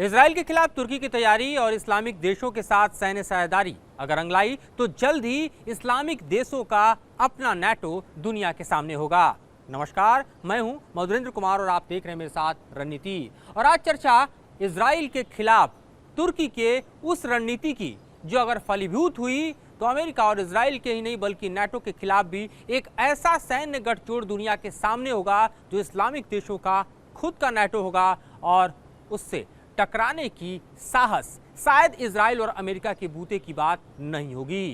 Israel के खिलाफ तुर्की की तैयारी और इस्लामिक देशों के साथ सैन्य साझेदारी अगर अंगलाई तो जल्द ही इस्लामिक देशों का अपना नेटो दुनिया के सामने होगा। नमस्कार, मैं हूं मधुरेंद्र कुमार और आप देख रहे हैं मेरे साथ रणनीति। और आज चर्चा इजराइल के खिलाफ तुर्की के उस रणनीति की जो अगर फलीभूत हुई तो अमेरिका और इजराइल के ही नहीं बल्कि नेटो के खिलाफ भी एक ऐसा सैन्य गठजोड़ दुनिया के सामने होगा जो इस्लामिक देशों का खुद का नेटो होगा और उससे टकराने की साहस शायद इजराइल और अमेरिका के बूते की बात नहीं होगी।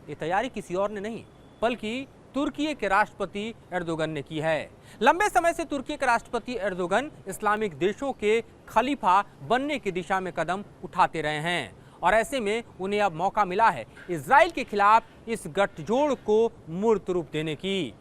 ये तैयारी किसी और ने नहीं बल्कि तुर्की के राष्ट्रपति एर्दोगन ने की है। लंबे समय से तुर्की के राष्ट्रपति एर्दोगन इस्लामिक देशों के खलीफा बनने की दिशा में कदम उठाते रहे हैं और ऐसे में उन्हें अब मौका मिला है इजराइल के खिलाफ इस गठजोड़ को मूर्त रूप देने की।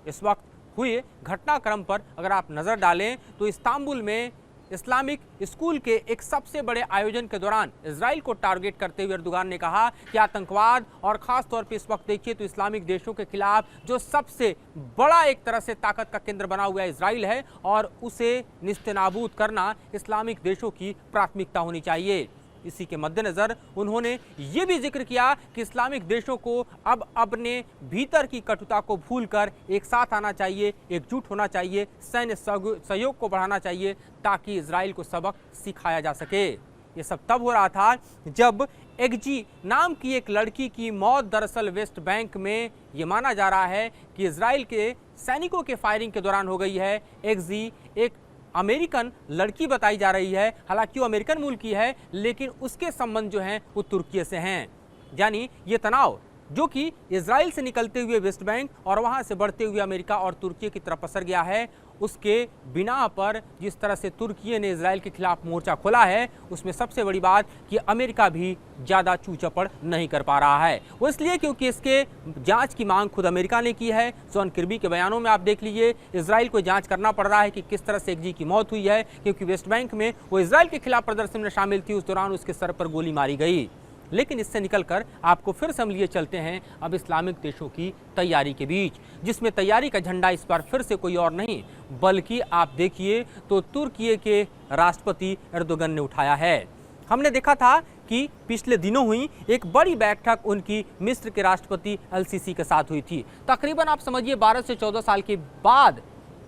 इस वक्त हुए घटनाक्रम पर अगर आप नजर डालें तो इस्तांबुल में इस्लामिक स्कूल के एक सबसे बड़े आयोजन के दौरान इजराइल को टारगेट करते हुए एर्दोगन ने कहा कि आतंकवाद और खास तौर पर इस वक्त देखिए तो इस्लामिक देशों के खिलाफ जो सबसे बड़ा एक तरह से ताकत का केंद्र बना हुआ इजराइल है और उसे निस्तेनाबूद करना इस्लामिक देशों की प्राथमिकता होनी चाहिए। इसी के मद्देनजर उन्होंने ये भी जिक्र किया कि इस्लामिक देशों को अब अपने भीतर की कटुता को भूलकर एक साथ आना चाहिए, एकजुट होना चाहिए, सैन्य सहयोग को बढ़ाना चाहिए ताकि इजराइल को सबक सिखाया जा सके। ये सब तब हो रहा था जब एक्जी नाम की एक लड़की की मौत दरअसल वेस्ट बैंक में ये माना जा रहा है कि इजराइल के सैनिकों के फायरिंग के दौरान हो गई है। एक्जी एक अमेरिकन लड़की बताई जा रही है, हालांकि वो अमेरिकन मूल की है लेकिन उसके संबंध जो हैं वो तुर्की से हैं। यानी ये तनाव जो कि इजराइल से निकलते हुए वेस्ट बैंक और वहां से बढ़ते हुए अमेरिका और तुर्की की तरफ पसर गया है, उसके बिना पर जिस तरह से तुर्की ने इजराइल के खिलाफ मोर्चा खोला है उसमें सबसे बड़ी बात कि अमेरिका भी ज़्यादा चूचपड़ नहीं कर पा रहा है। वो इसलिए क्योंकि इसके जांच की मांग खुद अमेरिका ने की है। जॉन किर्बी के बयानों में आप देख लीजिए इजराइल को जांच करना पड़ रहा है कि किस तरह से एक्जी की मौत हुई है, क्योंकि वेस्ट बैंक में वो इजराइल के खिलाफ प्रदर्शन में शामिल थी, उस दौरान उसके सर पर गोली मारी गई। लेकिन इससे निकलकर आपको फिर से हम लिए चलते हैं अब इस्लामिक देशों की तैयारी के बीच, जिसमें तैयारी का झंडा इस बार फिर से कोई और नहीं बल्कि आप देखिए तो तुर्की के राष्ट्रपति एर्दोगन ने उठाया है। हमने देखा था कि पिछले दिनों हुई एक बड़ी बैठक उनकी मिस्र के राष्ट्रपति एल-सीसी के साथ हुई थी। तकरीबन आप समझिए 12 से 14 साल के बाद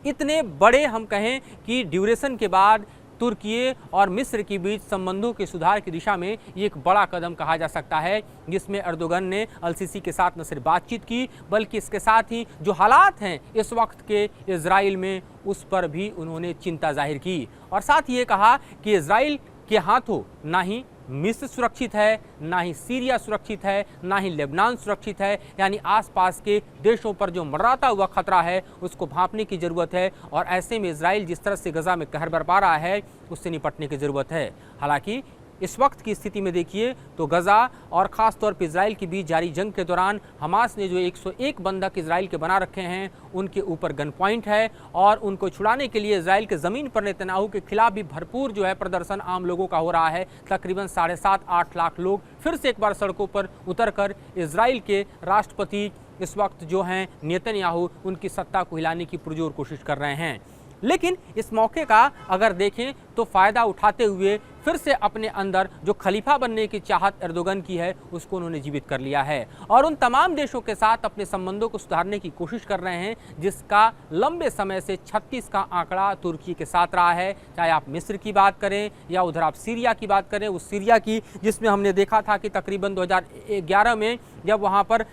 इतने बड़े हम कहें कि ड्यूरेशन के बाद तुर्की और मिस्र के बीच संबंधों के सुधार की दिशा में ये एक बड़ा कदम कहा जा सकता है, जिसमें एर्दोगन ने एल-सीसी के साथ न सिर्फ बातचीत की बल्कि इसके साथ ही जो हालात हैं इस वक्त के इजराइल में उस पर भी उन्होंने चिंता जाहिर की और साथ ये कहा कि इजराइल के हाथों ना ही मिस्र सुरक्षित है, ना ही सीरिया सुरक्षित है, ना ही लेबनान सुरक्षित है। यानी आसपास के देशों पर जो मंडराता हुआ खतरा है उसको भांपने की ज़रूरत है और ऐसे में इजराइल जिस तरह से गजा में कहर बरपा रहा है उससे निपटने की ज़रूरत है। हालांकि इस वक्त की स्थिति में देखिए तो गजा और ख़ास तौर पर इजराइल के बीच जारी जंग के दौरान हमास ने जो 101 बंधक इजराइल के बना रखे हैं उनके ऊपर गन पॉइंट है और उनको छुड़ाने के लिए इजराइल के ज़मीन पर नेतन्याहू के खिलाफ भी भरपूर जो है प्रदर्शन आम लोगों का हो रहा है। तकरीबन 7.5-8 लाख लोग फिर से एक बार सड़कों पर उतरकर इजराइल के राष्ट्रपति इस वक्त जो हैं नेतन्याहू उनकी सत्ता को हिलाने की पुरजोर कोशिश कर रहे हैं। लेकिन इस मौके का अगर देखें तो फ़ायदा उठाते हुए फिर से अपने अंदर जो खलीफा बनने की चाहत एर्दोगन की है उसको उन्होंने जीवित कर लिया है और उन तमाम देशों के साथ अपने संबंधों को सुधारने की कोशिश कर रहे हैं जिसका लंबे समय से 36 का आंकड़ा तुर्की के साथ रहा है। चाहे आप मिस्र की बात करें या उधर आप सीरिया की बात करें, उस सीरिया की जिसमें हमने देखा था कि तकरीबन 2011 में जब वहाँ पर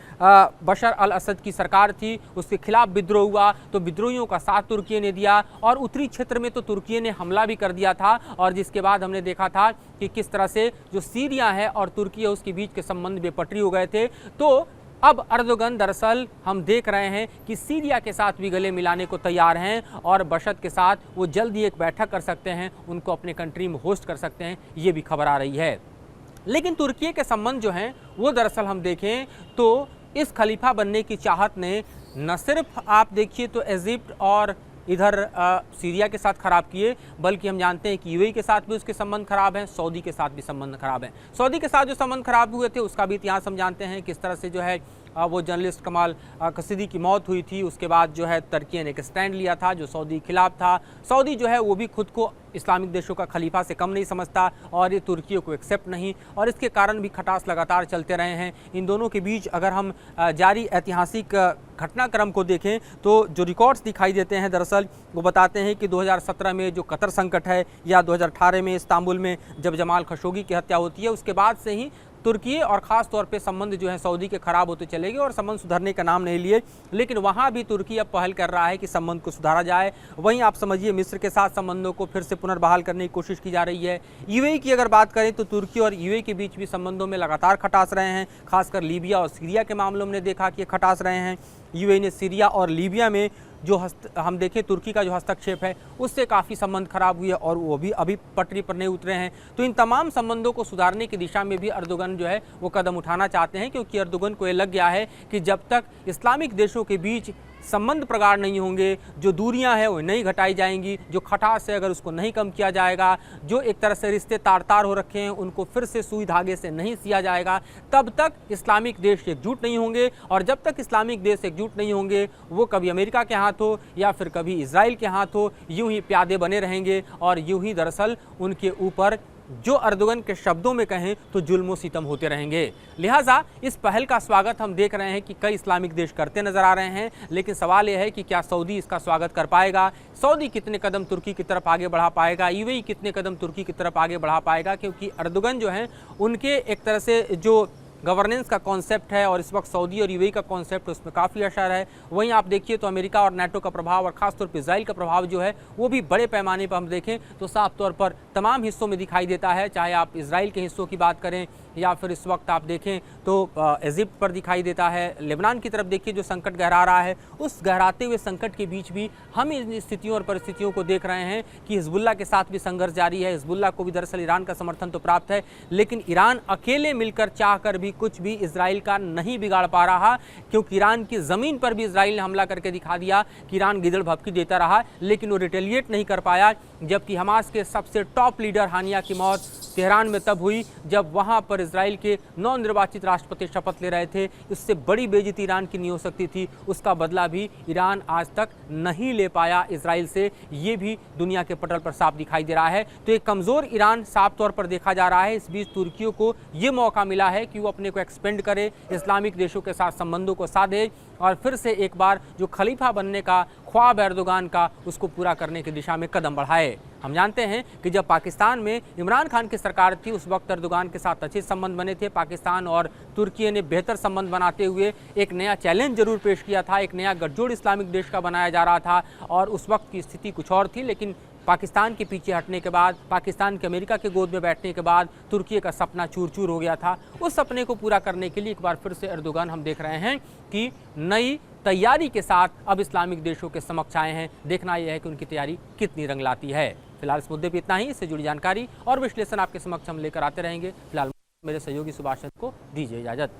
बशर अल असद की सरकार थी उसके खिलाफ विद्रोह हुआ तो विद्रोहियों का साथ तुर्की ने दिया और उत्तरी क्षेत्र में तो तुर्की ने हमला भी कर दिया था और जिसके बाद हमने देखा था कि किस तरह से जो सीरिया है और तुर्की है उसके बीच के संबंध बेपटरी हो गए थे। तो अब एर्दोगन दरअसल हम देख रहे हैं कि सीरिया के साथ भी गले मिलाने को तैयार हैं और बशर के साथ वो जल्द ही एक बैठक कर सकते हैं, उनको अपने कंट्री में होस्ट कर सकते हैं, ये भी खबर आ रही है। लेकिन तुर्की के संबंध जो हैं वो दरअसल हम देखें तो इस खलीफा बनने की चाहत ने न सिर्फ आप देखिए तो इजिप्ट और इधर सीरिया के साथ ख़राब किए बल्कि हम जानते हैं कि यूएई के साथ भी उसके संबंध खराब हैं, सऊदी के साथ भी संबंध खराब हैं। सऊदी के साथ जो संबंध खराब हुए थे उसका भी इतिहास हम जानते हैं, किस तरह से जो है वो जर्नलिस्ट कमाल खशीदी की मौत हुई थी, उसके बाद जो है तुर्की ने एक स्टैंड लिया था जो सऊदी के खिलाफ था। सऊदी जो है वो भी खुद को इस्लामिक देशों का खलीफा से कम नहीं समझता और ये तुर्की को एक्सेप्ट नहीं, और इसके कारण भी खटास लगातार चलते रहे हैं। इन दोनों के बीच अगर हम जारी ऐतिहासिक घटनाक्रम को देखें तो जो रिकॉर्ड्स दिखाई देते हैं दरअसल वो बताते हैं कि 2017 में जो कतर संकट है या 2018 में इस्तांबुल में जब जमाल खशोगी की हत्या होती है, उसके बाद से ही तुर्की और ख़ास तौर पे संबंध जो है सऊदी के ख़राब होते चले गए और संबंध सुधरने का नाम नहीं लिए। लेकिन वहाँ भी तुर्की अब पहल कर रहा है कि संबंध को सुधारा जाए। वहीं आप समझिए मिस्र के साथ संबंधों को फिर से पुनर्बहाल करने की कोशिश की जा रही है। यूएई की अगर बात करें तो तुर्की और यूएई के बीच भी संबंधों में लगातार खटास रहे हैं। खासकर लीबिया और सीरिया के मामलों में देखा कि खटास रहे हैं। यूएई ने सीरिया और लीबिया में जो हम देखें तुर्की का जो हस्तक्षेप है उससे काफ़ी संबंध खराब हुए और वो भी अभी पटरी पर नहीं उतरे हैं। तो इन तमाम संबंधों को सुधारने की दिशा में भी अर्दोगन जो है वो कदम उठाना चाहते हैं, क्योंकि अर्दोगन को ये लग गया है कि जब तक इस्लामिक देशों के बीच संबंध प्रगाढ़ नहीं होंगे, जो दूरियां हैं वो नहीं घटाई जाएंगी, जो खटास है अगर उसको नहीं कम किया जाएगा, जो एक तरह से रिश्ते तार तार हो रखे हैं उनको फिर से सुई धागे से नहीं सिया जाएगा, तब तक इस्लामिक देश एकजुट नहीं होंगे। और जब तक इस्लामिक देश एकजुट नहीं होंगे वो कभी अमेरिका के हाथ हो या फिर कभी इजराइल के हाथ हो, यूं ही प्यादे बने रहेंगे और यूं ही दरअसल उनके ऊपर जो अर्दोगन के शब्दों में कहें तो जुल्म सितम होते रहेंगे। लिहाजा इस पहल का स्वागत हम देख रहे हैं कि कई इस्लामिक देश करते नजर आ रहे हैं, लेकिन सवाल यह है कि क्या सऊदी इसका स्वागत कर पाएगा? सऊदी कितने कदम तुर्की की तरफ आगे बढ़ा पाएगा? यूएई कितने कदम तुर्की की तरफ आगे बढ़ा पाएगा? क्योंकि अर्दोगन जो है उनके एक तरह से जो गवर्नेंस का कॉन्सेप्ट है और इस वक्त सऊदी और यूएई का कॉन्सेप्ट उसमें काफ़ी असर है। वहीं आप देखिए तो अमेरिका और नाटो का प्रभाव और खासतौर पर इजराइल का प्रभाव जो है वो भी बड़े पैमाने पर हम देखें तो साफ तौर पर तमाम हिस्सों में दिखाई देता है, चाहे आप इजराइल के हिस्सों की बात करें या फिर इस वक्त आप देखें तो इजिप्ट पर दिखाई देता है। लेबनान की तरफ देखिए जो संकट गहरा रहा है, उस गहराते हुए संकट के बीच भी हम इन स्थितियों और परिस्थितियों को देख रहे हैं कि हिजबुल्लाह के साथ भी संघर्ष जारी है। हिजबुल्लाह को भी दरअसल ईरान का समर्थन तो प्राप्त है, लेकिन ईरान अकेले मिलकर चाहकर भी कुछ भी इजराइल का नहीं बिगाड़ पा रहा, क्योंकि ईरान की ज़मीन पर भी इजराइल ने हमला करके दिखा दिया कि ईरान गिदड़ भभकी देता रहा, लेकिन वो रिटेलिएट नहीं कर पाया। जबकि हमास के सबसे टॉप लीडर हानिया की मौत तेहरान में तब हुई जब वहां पर इजराइल के नवनिर्वाचित राष्ट्रपति शपथ ले रहे थे। इससे बड़ी बेइज्जती ईरान की नहीं हो सकती थी, उसका बदला भी ईरान आज तक नहीं ले पाया इजराइल से। ये भी दुनिया के पटल पर साफ दिखाई दे रहा है। तो एक कमज़ोर ईरान साफ तौर पर देखा जा रहा है। इस बीच तुर्कियों को ये मौका मिला है कि वो अपने को एक्सपेंड करे, इस्लामिक देशों के साथ संबंधों को साधे और फिर से एक बार जो खलीफा बनने का ख्वाब एर्दोगान का उसको पूरा करने की दिशा में कदम बढ़ाए। हम जानते हैं कि जब पाकिस्तान में इमरान खान की सरकार थी उस वक्त एर्दोगान के साथ अच्छे संबंध बने थे। पाकिस्तान और तुर्की ने बेहतर संबंध बनाते हुए एक नया चैलेंज जरूर पेश किया था, एक नया गठजोड़ इस्लामिक देश का बनाया जा रहा था और उस वक्त की स्थिति कुछ और थी। लेकिन पाकिस्तान के पीछे हटने के बाद, पाकिस्तान के अमेरिका के गोद में बैठने के बाद तुर्की का सपना चूर चूर हो गया था। उस सपने को पूरा करने के लिए एक बार फिर से एर्दोगान हम देख रहे हैं कि नई तैयारी के साथ अब इस्लामिक देशों के समक्ष आए हैं। देखना यह है कि उनकी तैयारी कितनी रंग लाती है। फिलहाल इस मुद्दे पर इतना ही। इससे जुड़ी जानकारी और विश्लेषण आपके समक्ष हम लेकर आते रहेंगे। फिलहाल मेरे सहयोगी सुभाष चंद्र को दीजिए इजाजत।